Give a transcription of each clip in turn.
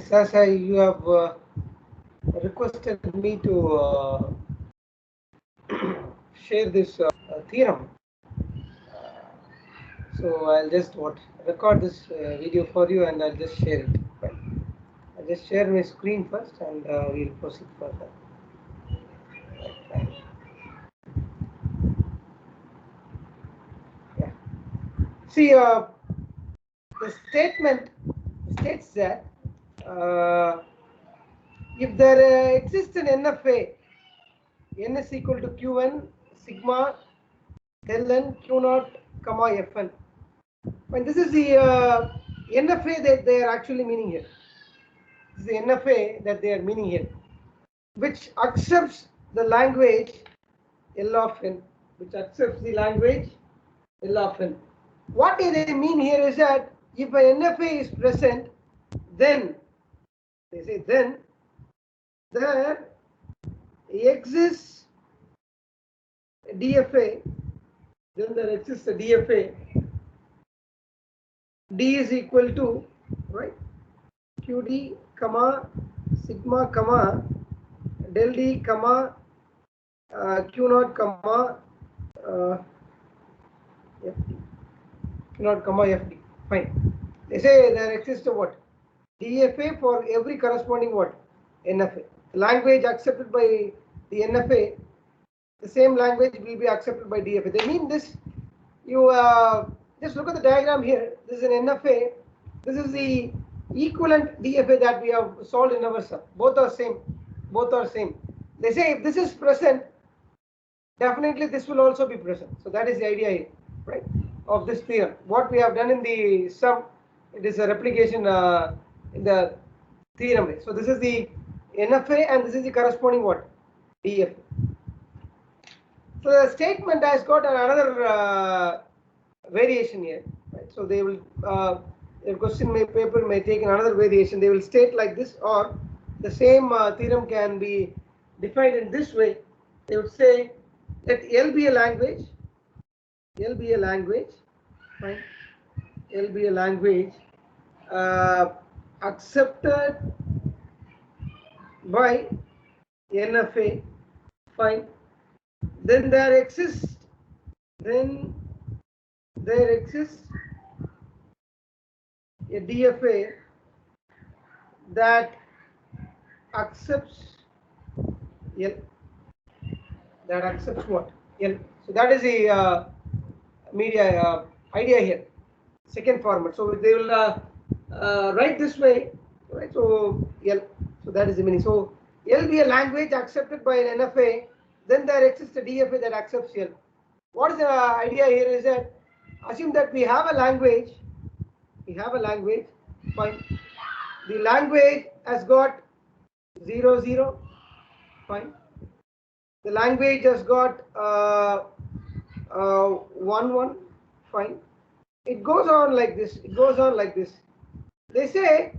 Sasa, you have requested me to share this theorem. So I'll just record this video for you, and I'll just share it. Right. I'll just share my screen first, and we'll proceed further. Right. Yeah. See, the statement states that if there exists an NFA, n is equal to Qn sigma del n Q0 comma Fn. And this is the NFA that they are actually meaning here. This is the NFA that they are meaning here, which accepts the language L of n, which accepts the language L of n. What they mean here is that if an NFA is present, then they say then there exists a DFA, then there exists a DFA. D is equal to, right, QD comma sigma comma del D comma Q0 comma FD, Q0 comma FD. Fine. They say there exists a what? DFA for every corresponding what? NFA. The language accepted by the NFA, the same language will be accepted by DFA. They mean this. You just look at the diagram here. This is an NFA. This is the equivalent DFA that we have solved in our sum. Both are same. Both are same. They say if this is present, definitely this will also be present. So that is the idea here, right, of this theorem. What we have done in the sum, it is a replication in the theorem. So this is the NFA and this is the corresponding what? DFA. So the statement has got another variation here, right? So they will their question paper may take another variation. They will state like this, or the same theorem can be defined in this way. They would say let L be a language, L be a language, fine, L be a language accepted by NFA, fine. Then there exists a DFA that accepts L. That accepts what? L. So that is the idea here. Second format. So they will write this way, right? So L. So that is the meaning. So L be a language accepted by an NFA. Then there exists a DFA that accepts L. What is the idea here is that assume that we have a language. We have a language. Fine. The language has got 0, 0. Fine. The language has got 1, 1. Fine. It goes on like this. It goes on like this. They say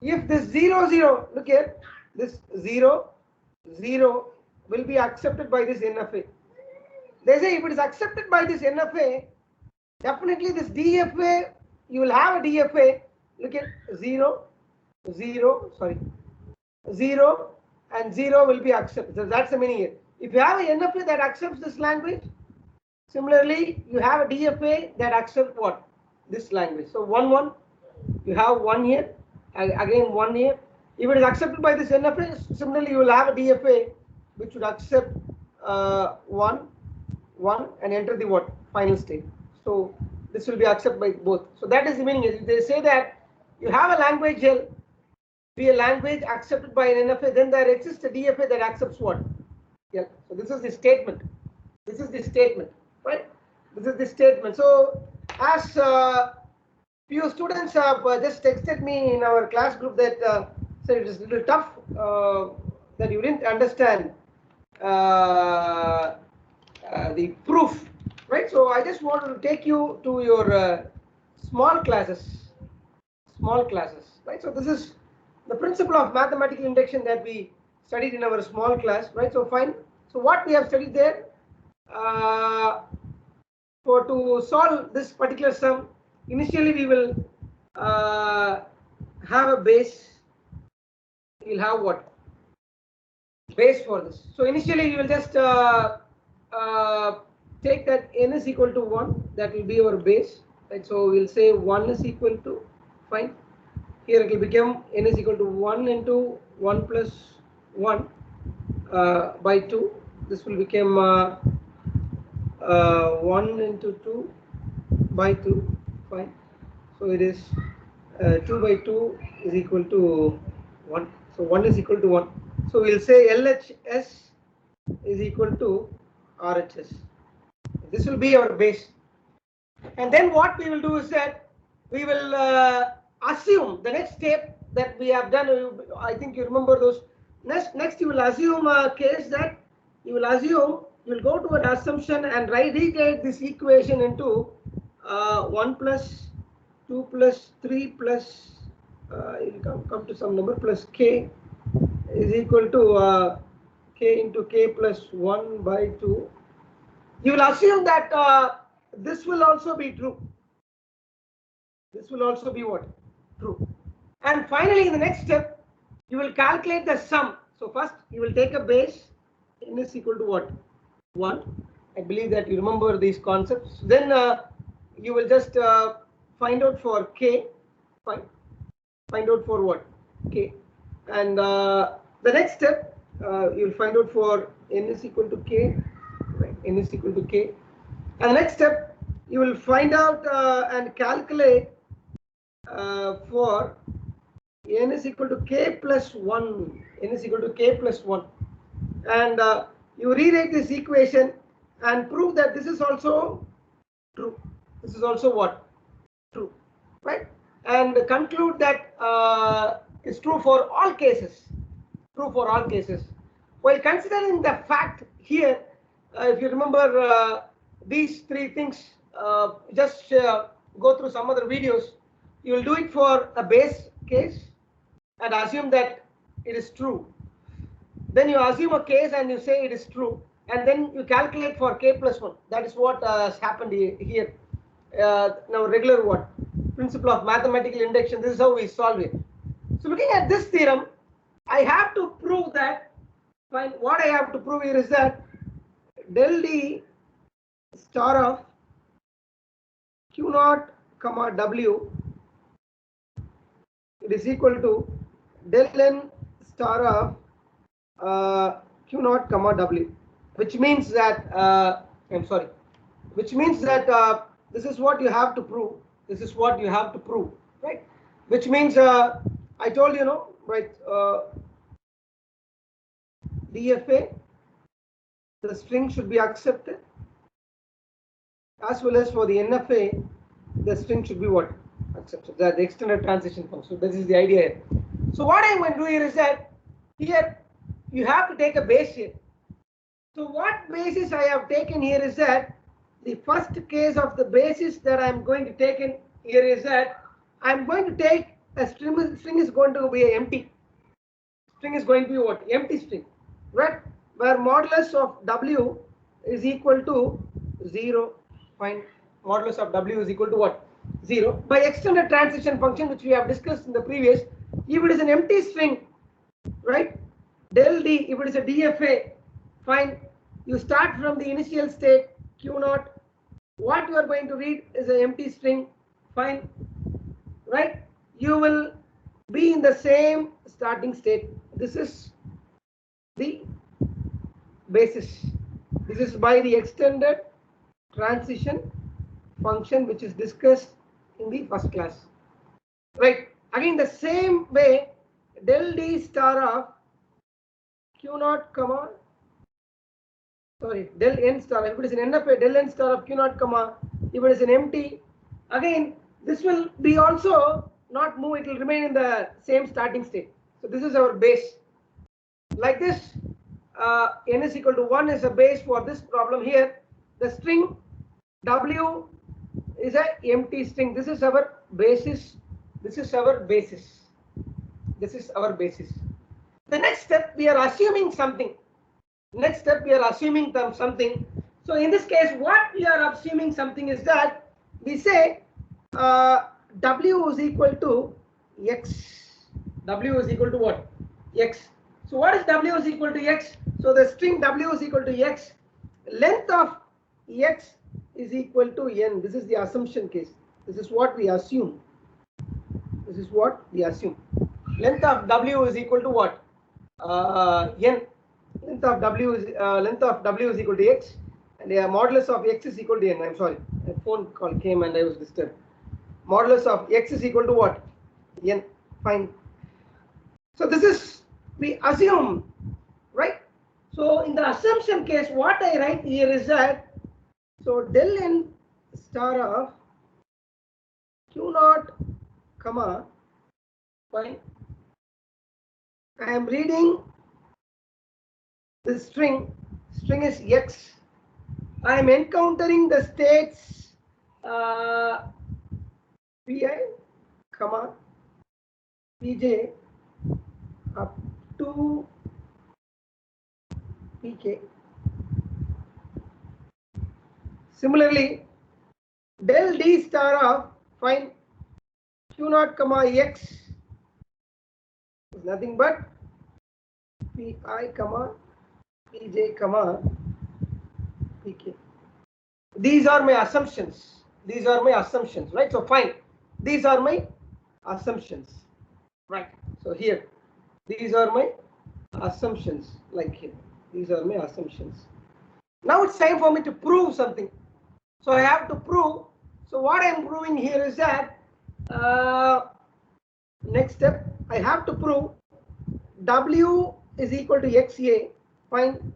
if this 0, 0, look here, this 0, 0 will be accepted by this NFA. They say if it is accepted by this NFA, definitely this DFA, you will have a DFA. Look at 0, 0, sorry, 0 and 0 will be accepted. So that's the meaning here. If you have an NFA that accepts this language, similarly you have a DFA that accepts what? This language. So 1, 1, you have 1 here, again 1 here. If it is accepted by this NFA, similarly you will have a DFA which would accept 1, 1 and enter the what? Final state. So this will be accepted by both. So that is the meaning. If they say that you have a language L, be a language accepted by an NFA, then there exists a DFA that accepts what? Yeah. So this is the statement. This is the statement, right? This is the statement. So as few students have just texted me in our class group that said it is a little tough, that you didn't understand the proof, right? So I just wanted to take you to your small classes, right? So this is the principle of mathematical induction that we studied in our small class, right? So fine. So what we have studied there, to solve this particular sum, initially we will have a base, you'll have what? Base for this. So initially you will just take that n is equal to 1, that will be our base, right? So we'll say 1 is equal to, fine, here it will become n is equal to 1 into 1 plus 1 by 2. This will become 1 into 2 by 2, fine. So it is 2 by 2 is equal to 1. So 1 is equal to 1. So we'll say LHS is equal to RHS. This will be our base. And then what we will do is that we will assume the next step that we have done. I think you remember those. Next you will assume a case that you will go to an assumption and rewrite this equation into 1 plus 2 plus 3 plus it will come to some number plus k is equal to k into k plus 1 by 2. You will assume that this will also be true. This will also be what? True. And finally, in the next step, you will calculate the sum. So first, you will take a base. N is equal to what? 1. I believe that you remember these concepts. Then you will just find out for k. Fine. Find out for what? K. And the next step, you will find out for n is equal to k. Right. N is equal to k. And the next step, you will find out and calculate for n is equal to k plus 1. N is equal to k plus 1. And you rewrite this equation and prove that this is also true. This is also what? True. Right? And conclude that it's true for all cases. True for all cases. While considering the fact here, if you remember these three things, just go through some other videos. You will do it for a base case and assume that it is true. Then you assume a case and you say it is true, and then you calculate for k plus 1. That is what has happened here. Now regular what? Principle of mathematical induction. This is how we solve it. So looking at this theorem, I have to prove that, fine, what I have to prove here is that del D star of Q naught comma W, it is equal to del N star of Q naught comma W, which means that which means that this is what you have to prove. This is what you have to prove, right? Which means I told you, no, right? DFA, the string should be accepted, as well as for the NFA, the string should be what? Accepted. The extended transition function. So this is the idea here. So what I'm going to do here is that here you have to take a base here. So what basis I have taken here is that the first case of the basis that I'm going to take in here is that I'm going to take a string is going to be empty. String is going to be what? Empty string, right? Where modulus of W is equal to 0. Fine. Modulus of W is equal to what? 0. By extended transition function, which we have discussed in the previous, if it is an empty string, right? Del D, if it is a DFA, fine. You start from the initial state Q naught. What you are going to read is an empty string, fine, right? You will be in the same starting state. This is the basis. This is by the extended transition function, which is discussed in the first class, right? Again, the same way, del D star of Q naught comma, sorry, del N star, if it is an NFA, del N star of Q naught comma, if it is an empty, again, this will be also not move, it will remain in the same starting state. So this is our base. Like this, N is equal to 1 is a base for this problem here. The string W is an empty string. This is our basis. This is our basis. This is our basis. The next step, we are assuming something. Next step, we are assuming something. So in this case, what we are assuming something is that we say W is equal to X. W is equal to what? x. So what is w is equal to x? So the string w is equal to x. Length of x is equal to n. This is the assumption case. This is what we assume. This is what we assume. Length of w is equal to what? N. Length of w is equal to x, and modulus of x is equal to n. I'm sorry, a phone call came and I was disturbed. Modulus of x is equal to what? N. Fine. So this is we assume, right? So in the assumption case, what I write here is that so del n star of q naught comma fine. I am reading this string is x. I am encountering the states pi comma pj up to pk. Similarly, del d star of fine q naught comma x is nothing but pi comma pj comma pk. These are my assumptions. These are my assumptions, right? So fine. These are my assumptions, right? So here, these are my assumptions, like here. These are my assumptions. Now it's time for me to prove something. So I have to prove. So what I am proving here is that next step I have to prove w is equal to xa. Fine.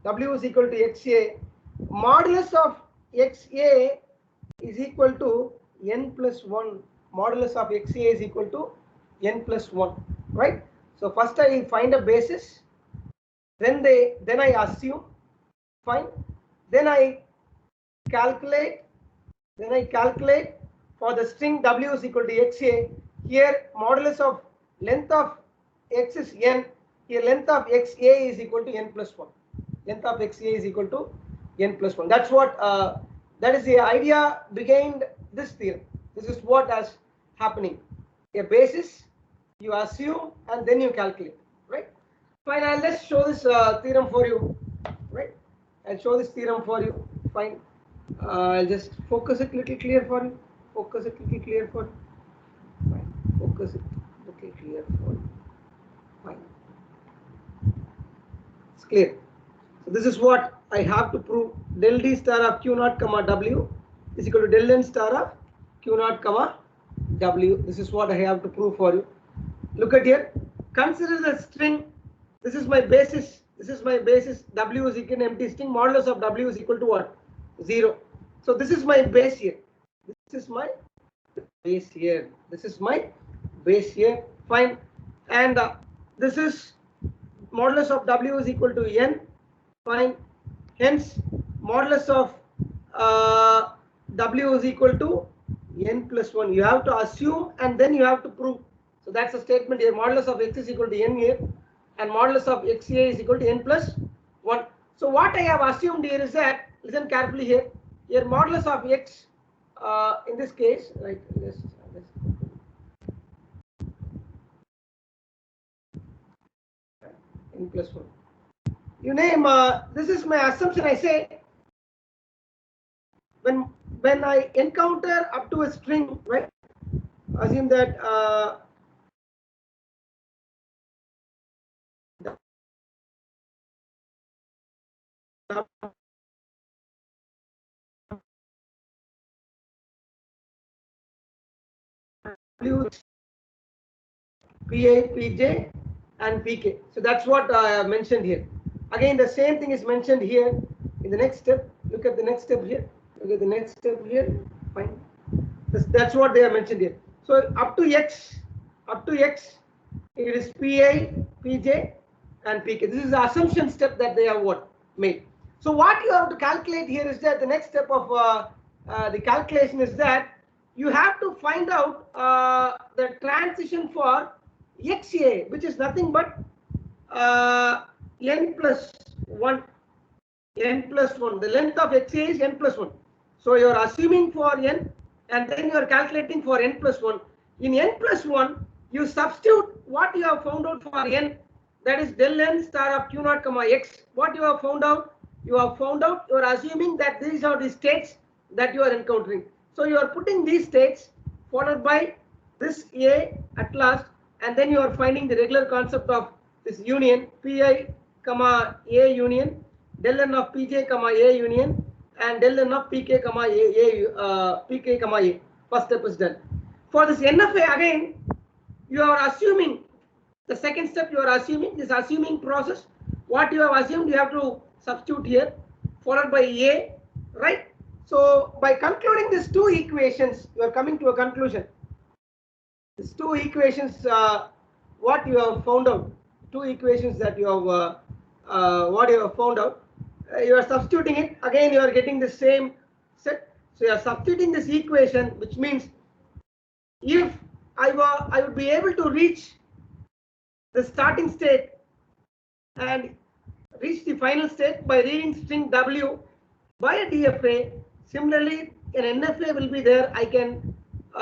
W is equal to xa. Modulus of xa is equal to n plus 1. Modulus of xa is equal to n plus 1. Right. So first I find a basis. Then I assume. Fine. Then I calculate. For the string w is equal to xa. Here modulus of length of x is n. Here length of xa is equal to n plus 1. Length of xa is equal to n plus 1. That's what that is the idea behind this theorem. This is what is happening. A basis, you assume, and then you calculate. Right? Fine. I'll just show this theorem for you. Right? I'll show this theorem for you. Fine. I'll just focus it little clear for you. Focus it little clear for you. Fine. Focus it little clear for you. Fine. It's clear. So this is what I have to prove. Del d star of q naught comma w is equal to del n star of q naught comma w. This is what I have to prove for you. Look at here. Consider the string. This is my basis. This is my basis. W is equal to empty string. Modulus of w is equal to what? 0. So this is my base here. This is my base here. This is my base here. Fine. And this is modulus of w is equal to n. Fine. Hence, modulus of w is equal to n plus 1. You have to assume and then you have to prove. So that's the statement here. Modulus of x is equal to n here, and modulus of xa is equal to n plus 1. So what I have assumed here is that, listen carefully here. Here modulus of x in this case, right? Let's n plus 1. You name this is my assumption. I say when I encounter up to a string, right? Assume that w, PA, PJ, and PK. So that's what I have mentioned here. Again, the same thing is mentioned here in the next step. Look at the next step here. Look at the next step here. Fine. That's what they have mentioned here. So up to x, it is PA, PJ, and PK. This is the assumption step that they have what made. So what you have to calculate here is that the next step of the calculation is that you have to find out the transition for xa, which is nothing but n plus 1. N plus 1. The length of xa is n plus 1. So you are assuming for n, and then you are calculating for n plus 1. In n plus 1, you substitute what you have found out for n, that is del n star of q naught comma x. What you have found out? You are assuming that these are the states that you are encountering. So you are putting these states followed by this A at last, and then you are finding the regular concept of this union Pi comma A union, del n of Pj comma A union, and del n of Pk comma Pk comma A. First step is done. For this NFA again, you are assuming the second step. You are assuming this assuming process. What you have assumed, you have to substitute here, followed by A, right? So by concluding these two equations, you are coming to a conclusion. These two equations, what you have found out, two equations that you have, what you have found out, you are substituting it again. You are getting the same set. So you are substituting this equation, which means if I would be able to reach the starting state and reach the final state by reading string W by a DFA. Similarly, an NFA will be there. I can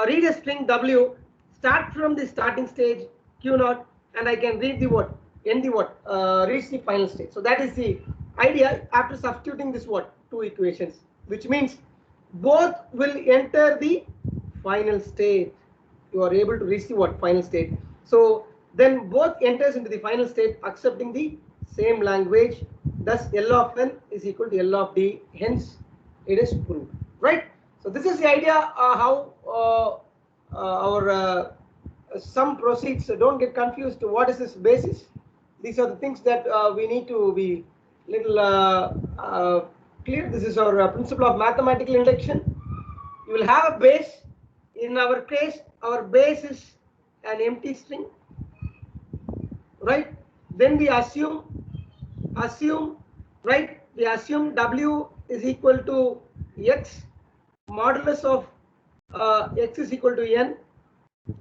read a string W, start from the starting stage Q0, and I can read the what, end the what, reach the final state. So that is the idea after substituting this what, two equations, which means both will enter the final state. You are able to reach the what, final state. So then both enters into the final state accepting the same language. Thus L of n is equal to L of d. Hence it is proved, right? So this is the idea how our sum proceeds. So don't get confused. What is this basis? These are the things that we need to be little clear. This is our principle of mathematical induction. You will have a base. In our case, our base is an empty string, right? Then we assume, right? We assume W is equal to X, modulus of X is equal to N,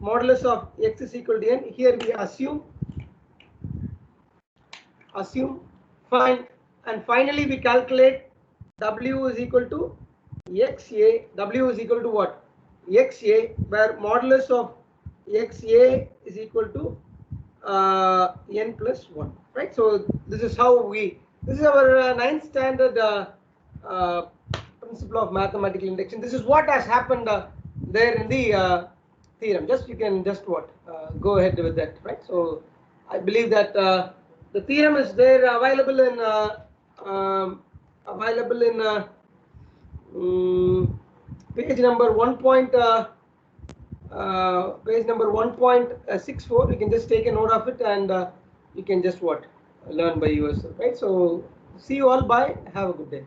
modulus of X is equal to N. Here we assume, fine, and finally we calculate W is equal to XA. W is equal to what? XA, where modulus of XA is equal to n plus 1, right? So this is how this is our 9th standard principle of mathematical induction. This is what has happened there in the theorem. You can go ahead with that, right? So I believe that the theorem is there available in page number 1.64. You can just take a note of it, and you can just learn by yourself, right? So see you all. Bye. Have a good day.